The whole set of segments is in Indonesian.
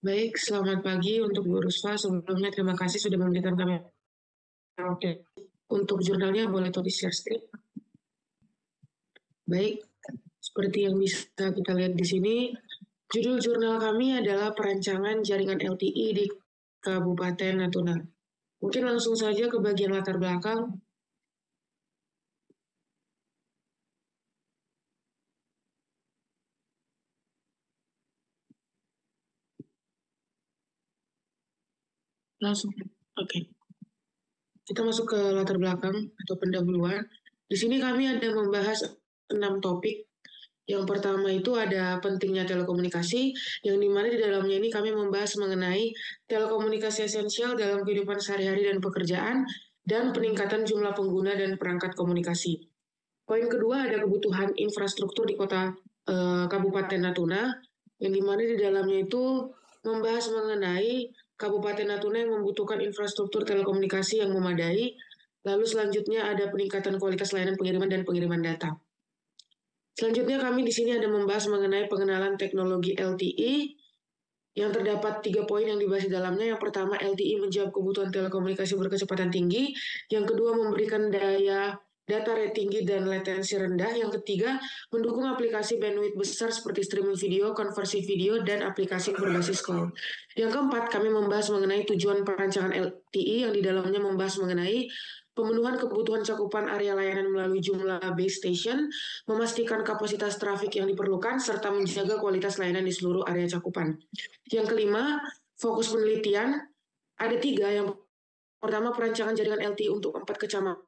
Baik, selamat pagi untuk Bu Rusfa. Sebelumnya terima kasih sudah memberikan kami waktu. Untuk jurnalnya boleh tuh di-share screen. Baik, seperti yang bisa kita lihat di sini, judul jurnal kami adalah Perancangan Jaringan LTE di Kabupaten Natuna. Mungkin langsung saja ke bagian latar belakang. Langsung, oke. Kita masuk ke latar belakang atau pendahuluan. Di sini kami ada membahas 6 topik. Yang pertama itu ada pentingnya telekomunikasi, yang dimana di dalamnya ini kami membahas mengenai telekomunikasi esensial dalam kehidupan sehari-hari dan pekerjaan, dan peningkatan jumlah pengguna dan perangkat komunikasi. Poin kedua ada kebutuhan infrastruktur di kota Kabupaten Natuna, yang dimana di dalamnya itu membahas mengenai Kabupaten Natuna yang membutuhkan infrastruktur telekomunikasi yang memadai. Lalu selanjutnya ada peningkatan kualitas layanan pengiriman dan pengiriman data. Selanjutnya kami di sini ada membahas mengenai pengenalan teknologi LTE yang terdapat 3 poin yang dibahas di dalamnya. Yang pertama, LTE menjawab kebutuhan telekomunikasi berkecepatan tinggi. Yang kedua, memberikan daya data rate tinggi dan latensi rendah. Yang ketiga, mendukung aplikasi bandwidth besar seperti streaming video, konversi video, dan aplikasi berbasis cloud. Yang keempat, kami membahas mengenai tujuan perancangan LTE yang di dalamnya membahas mengenai pemenuhan kebutuhan cakupan area layanan melalui jumlah base station, memastikan kapasitas trafik yang diperlukan, serta menjaga kualitas layanan di seluruh area cakupan. Yang kelima, fokus penelitian. Ada 3. Yang pertama, perancangan jaringan LTE untuk 4 kecamatan.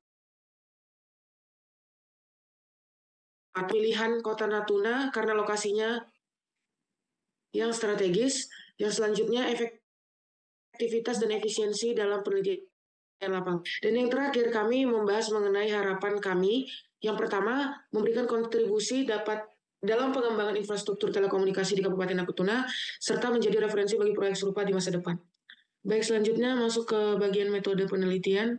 Pilihan kota Natuna karena lokasinya yang strategis. Yang selanjutnya, efektivitas dan efisiensi dalam penelitian lapangan. Dan yang terakhir, kami membahas mengenai harapan kami. Yang pertama, memberikan kontribusi dalam pengembangan infrastruktur telekomunikasi di Kabupaten Natuna, serta menjadi referensi bagi proyek serupa di masa depan. Baik, selanjutnya masuk ke bagian metode penelitian.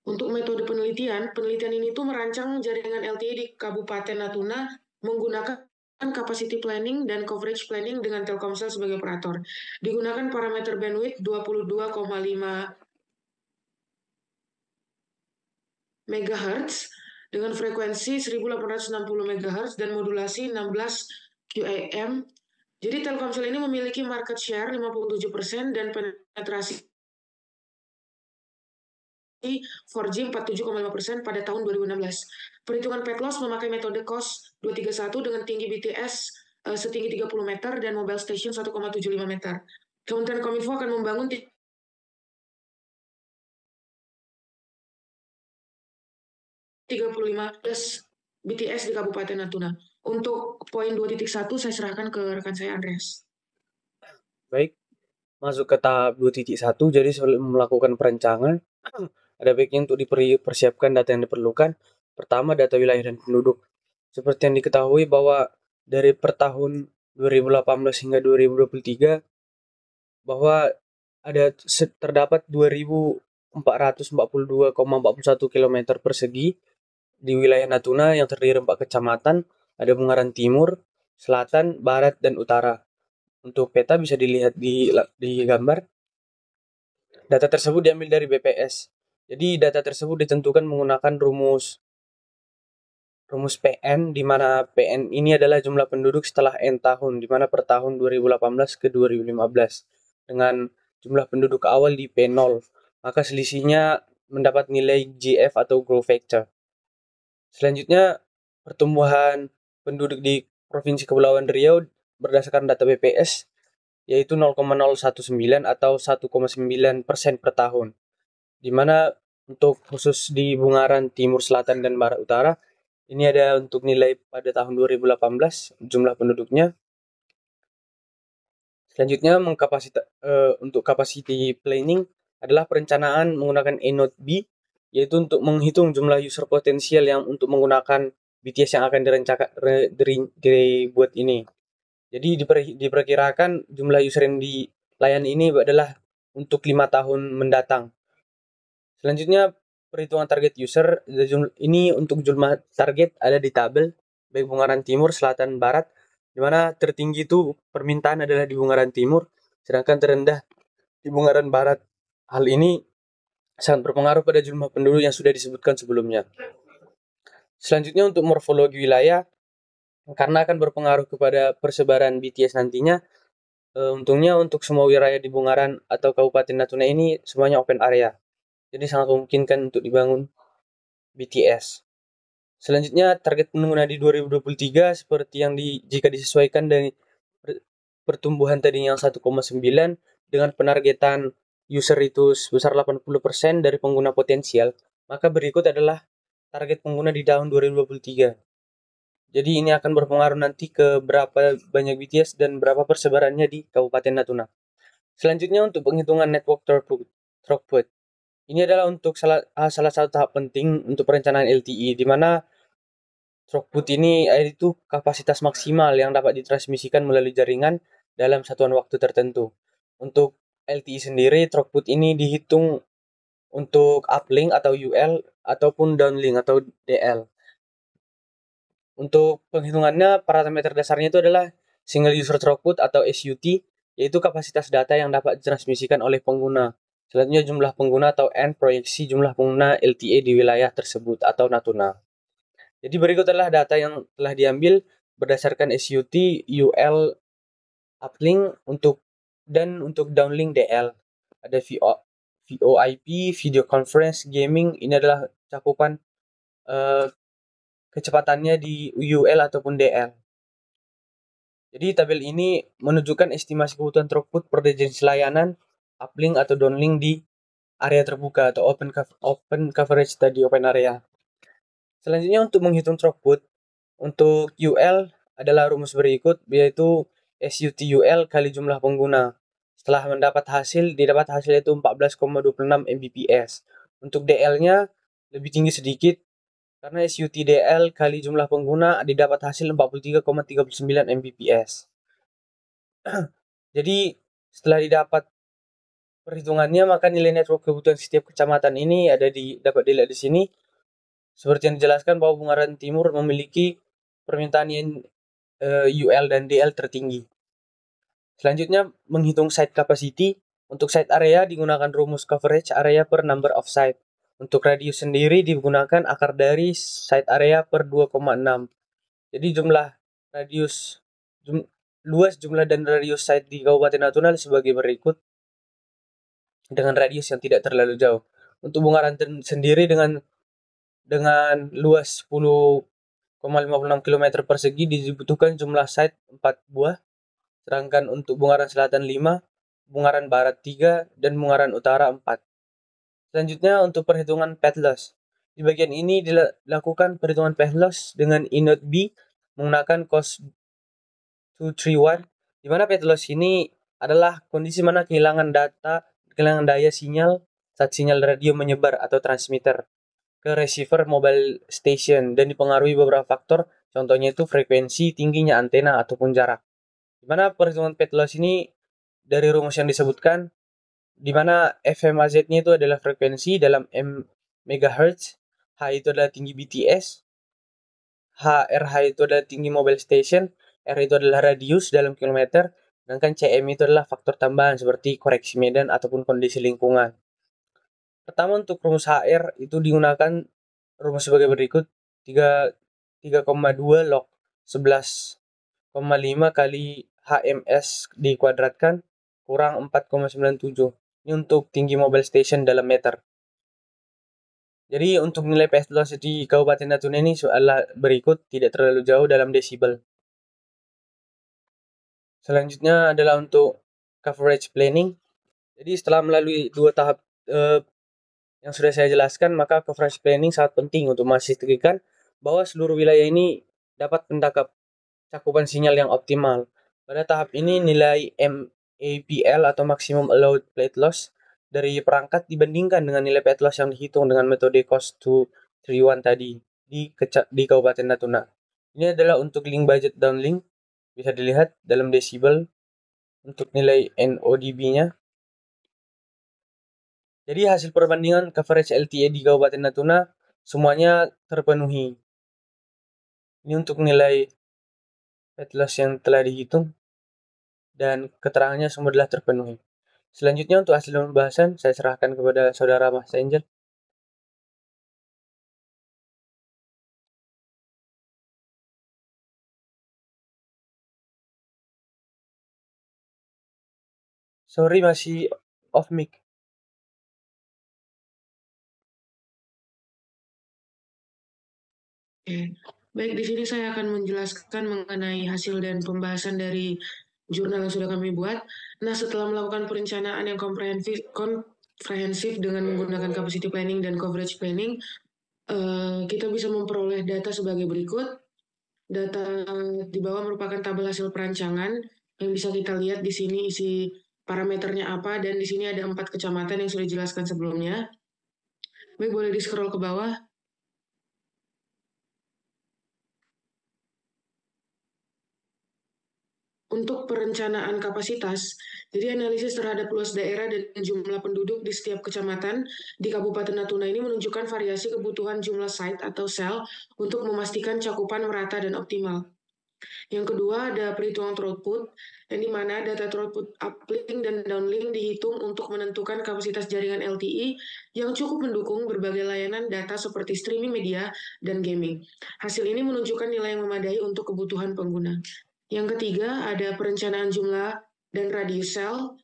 Untuk metode penelitian ini tuh merancang jaringan LTE di Kabupaten Natuna menggunakan capacity planning dan coverage planning dengan Telkomsel sebagai operator. Digunakan parameter bandwidth 22,5 MHz dengan frekuensi 1860 MHz dan modulasi 16 QAM. Jadi Telkomsel ini memiliki market share 57% dan penetrasi 4G 47,5% pada tahun 2016. Perhitungan pet loss memakai metode COS 231 dengan tinggi BTS setinggi 30 meter dan mobile station 1,75 meter. Kementerian Kominfo akan membangun 35 BTS di Kabupaten Natuna. Untuk poin 2.1 saya serahkan ke rekan saya Andreas. Baik, masuk ke tahap 2.1. Jadi sebelum melakukan perencanaan, ada baiknya untuk dipersiapkan data yang diperlukan. Pertama, data wilayah dan penduduk. Seperti yang diketahui bahwa dari per tahun 2018 hingga 2023 bahwa terdapat 2.442,41 km persegi di wilayah Natuna yang terdiri 4 kecamatan, ada Bungaran Timur, Selatan, Barat, dan Utara. Untuk peta bisa dilihat di gambar. Data tersebut diambil dari BPS. Jadi data tersebut ditentukan menggunakan rumus PN, di mana PN ini adalah jumlah penduduk setelah N tahun, di mana per tahun 2018 ke 2015. Dengan jumlah penduduk awal di P0, maka selisihnya mendapat nilai GF atau growth factor. Selanjutnya, pertumbuhan penduduk di Provinsi Kepulauan Riau berdasarkan data BPS yaitu 0,019 atau 1,9% per tahun. Di mana untuk khusus di Bungaran Timur, Selatan, dan Barat Utara, ini ada untuk nilai pada tahun 2018 jumlah penduduknya. Selanjutnya, untuk capacity planning adalah perencanaan menggunakan A-Node B, yaitu untuk menghitung jumlah user potensial yang untuk menggunakan BTS yang akan dibuat ini. Jadi diperkirakan jumlah user yang dilayani ini adalah untuk 5 tahun mendatang. Selanjutnya, perhitungan target user. Ini untuk jumlah target ada di tabel, baik Bungaran Timur, Selatan, Barat. di mana tertinggi itu permintaan adalah di Bungaran Timur, sedangkan terendah di Bungaran Barat. Hal ini sangat berpengaruh pada jumlah penduduk yang sudah disebutkan sebelumnya. Selanjutnya untuk morfologi wilayah, karena akan berpengaruh kepada persebaran BTS nantinya, untungnya untuk semua wilayah di Bungaran atau Kabupaten Natuna ini semuanya open area. Jadi sangat memungkinkan untuk dibangun BTS. Selanjutnya target pengguna di 2023 seperti yang jika disesuaikan dari pertumbuhan tadi yang 1,9 dengan penargetan user itu sebesar 80% dari pengguna potensial, maka berikut adalah target pengguna di tahun 2023. Jadi ini akan berpengaruh nanti ke berapa banyak BTS dan berapa persebarannya di Kabupaten Natuna. Selanjutnya untuk penghitungan network throughput. Ini adalah untuk salah satu tahap penting untuk perencanaan LTE, di mana throughput ini yaitu kapasitas maksimal yang dapat ditransmisikan melalui jaringan dalam satuan waktu tertentu. Untuk LTE sendiri, throughput ini dihitung untuk uplink atau UL ataupun downlink atau DL. Untuk penghitungannya, parameter dasarnya itu adalah single user throughput atau SUT, yaitu kapasitas data yang dapat ditransmisikan oleh pengguna. Selanjutnya jumlah pengguna atau N proyeksi jumlah pengguna LTE di wilayah tersebut atau Natuna. Jadi berikut adalah data yang telah diambil berdasarkan SUT, UL, uplink dan untuk downlink DL. Ada VoIP, video conference, gaming. Ini adalah cakupan kecepatannya di UL ataupun DL. Jadi tabel ini menunjukkan estimasi kebutuhan throughput per jenis layanan uplink atau downlink di area terbuka atau open coverage tadi, open area. Selanjutnya untuk menghitung throughput, untuk UL adalah rumus berikut, yaitu SUT UL kali jumlah pengguna. Setelah didapat hasil itu 14,26 Mbps. Untuk DL-nya lebih tinggi sedikit, karena SUT DL kali jumlah pengguna didapat hasil 43,39 Mbps. Jadi setelah didapat perhitungannya, maka nilai network kebutuhan setiap kecamatan ini dapat dilihat di sini. Seperti yang dijelaskan bahwa Bungaran Timur memiliki permintaan yang UL dan DL tertinggi. Selanjutnya menghitung site capacity. Untuk site area digunakan rumus coverage area per number of site. Untuk radius sendiri digunakan akar dari site area per 2,6. Jadi luas jumlah dan radius site di Kabupaten Natuna sebagai berikut dengan radius yang tidak terlalu jauh. Untuk Bungaran sendiri dengan luas 10,56 km persegi dibutuhkan jumlah site 4 buah, sedangkan untuk Bungaran Selatan 5, Bungaran Barat 3, dan Bungaran Utara 4. Selanjutnya untuk perhitungan path loss. Di bagian ini dilakukan perhitungan path loss dengan inode B menggunakan cos 231, di mana path loss ini adalah kondisi mana kehilangan daya sinyal saat sinyal radio menyebar atau transmitter ke receiver mobile station dan dipengaruhi beberapa faktor, contohnya itu frekuensi, tingginya antena ataupun jarak. Di mana perhitungan path loss ini dari rumus yang disebutkan, di mana FMAZ-nya itu adalah frekuensi dalam MHz, H itu adalah tinggi BTS, HRH itu adalah tinggi mobile station, R itu adalah radius dalam kilometer, sedangkan CM itu adalah faktor tambahan seperti koreksi medan ataupun kondisi lingkungan. Pertama untuk rumus HR itu digunakan rumus sebagai berikut, 3,2 log 11,5 kali HMS dikuadratkan kurang 4,97. Ini untuk tinggi mobile station dalam meter. Jadi untuk nilai path loss di Kabupaten Natuna ini adalah berikut, tidak terlalu jauh dalam desibel. Selanjutnya adalah untuk coverage planning. Jadi setelah melalui 2 tahap yang sudah saya jelaskan, maka coverage planning sangat penting untuk memastikan bahwa seluruh wilayah ini dapat mendapat cakupan sinyal yang optimal. Pada tahap ini nilai MAPL atau maximum allowed plate loss dari perangkat dibandingkan dengan nilai plate loss yang dihitung dengan metode COS231 tadi di Kabupaten Natuna. Ini adalah untuk link budget downlink, bisa dilihat dalam desibel untuk nilai NODB-nya. Jadi hasil perbandingan coverage LTE di Kabupaten Natuna semuanya terpenuhi. Ini untuk nilai fat loss yang telah dihitung, dan keterangannya semua telah terpenuhi. Selanjutnya untuk hasil pembahasan, saya serahkan kepada Saudara Mas Angel. Sorry, masih off mic. Oke. Baik, di sini saya akan menjelaskan mengenai hasil dan pembahasan dari jurnal yang sudah kami buat. Nah, setelah melakukan perencanaan yang komprehensif dengan menggunakan capacity planning dan coverage planning, kita bisa memperoleh data sebagai berikut. Data di bawah merupakan tabel hasil perancangan yang bisa kita lihat di sini isi parameternya apa, dan di sini ada 4 kecamatan yang sudah dijelaskan sebelumnya. Baik, boleh di-scroll ke bawah. Untuk perencanaan kapasitas, jadi analisis terhadap luas daerah dan jumlah penduduk di setiap kecamatan di Kabupaten Natuna ini menunjukkan variasi kebutuhan jumlah site atau sel untuk memastikan cakupan merata dan optimal. Yang kedua ada perhitungan throughput, yang dimana data throughput uplink dan downlink dihitung untuk menentukan kapasitas jaringan LTE yang cukup mendukung berbagai layanan data seperti streaming media dan gaming. Hasil ini menunjukkan nilai yang memadai untuk kebutuhan pengguna. Yang ketiga ada perencanaan jumlah dan radius sel,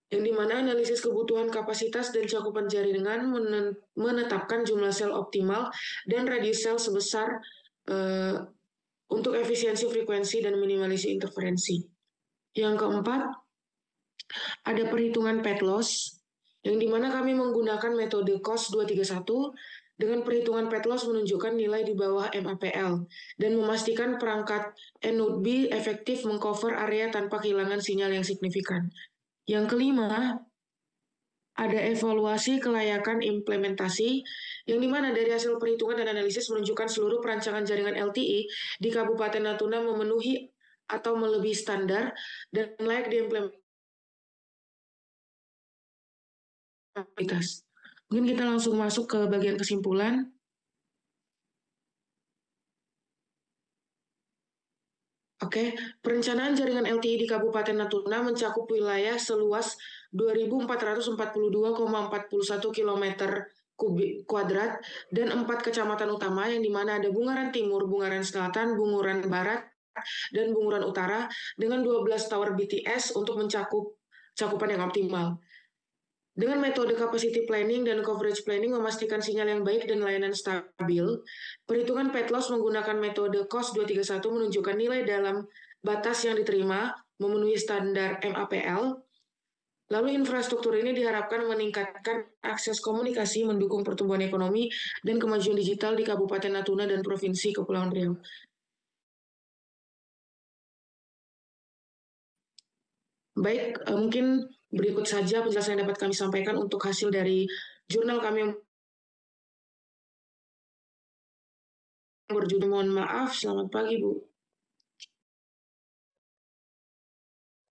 yang dimana analisis kebutuhan kapasitas dan cakupan jaringan menetapkan jumlah sel optimal dan radius sel sebesar untuk efisiensi frekuensi dan minimalisasi interferensi. Yang keempat, ada perhitungan pet loss, yang dimana kami menggunakan metode COS 231 dengan perhitungan pet loss menunjukkan nilai di bawah MAPL dan memastikan perangkat N-Node B efektif mengcover area tanpa kehilangan sinyal yang signifikan. Yang kelima, ada evaluasi kelayakan implementasi, yang dimana dari hasil perhitungan dan analisis menunjukkan seluruh perancangan jaringan LTE di Kabupaten Natuna memenuhi atau melebihi standar dan layak diimplementasikan. Mungkin kita langsung masuk ke bagian kesimpulan. Oke, perencanaan jaringan LTE di Kabupaten Natuna mencakup wilayah seluas 2.442,41 km kuadrat dan 4 kecamatan utama, yang dimana ada Bungaran Timur, Bungaran Selatan, Bunguran Barat, dan Bunguran Utara dengan 12 tower BTS untuk mencakup cakupan yang optimal. Dengan metode capacity planning dan coverage planning memastikan sinyal yang baik dan layanan stabil, perhitungan pet loss menggunakan metode COS 231 menunjukkan nilai dalam batas yang diterima memenuhi standar MAPL. Lalu infrastruktur ini diharapkan meningkatkan akses komunikasi, mendukung pertumbuhan ekonomi dan kemajuan digital di Kabupaten Natuna dan Provinsi Kepulauan Riau. Baik, mungkin berikut saja penjelasan yang dapat kami sampaikan untuk hasil dari jurnal kami yang berjudul Mohon Maaf. Selamat pagi, Bu.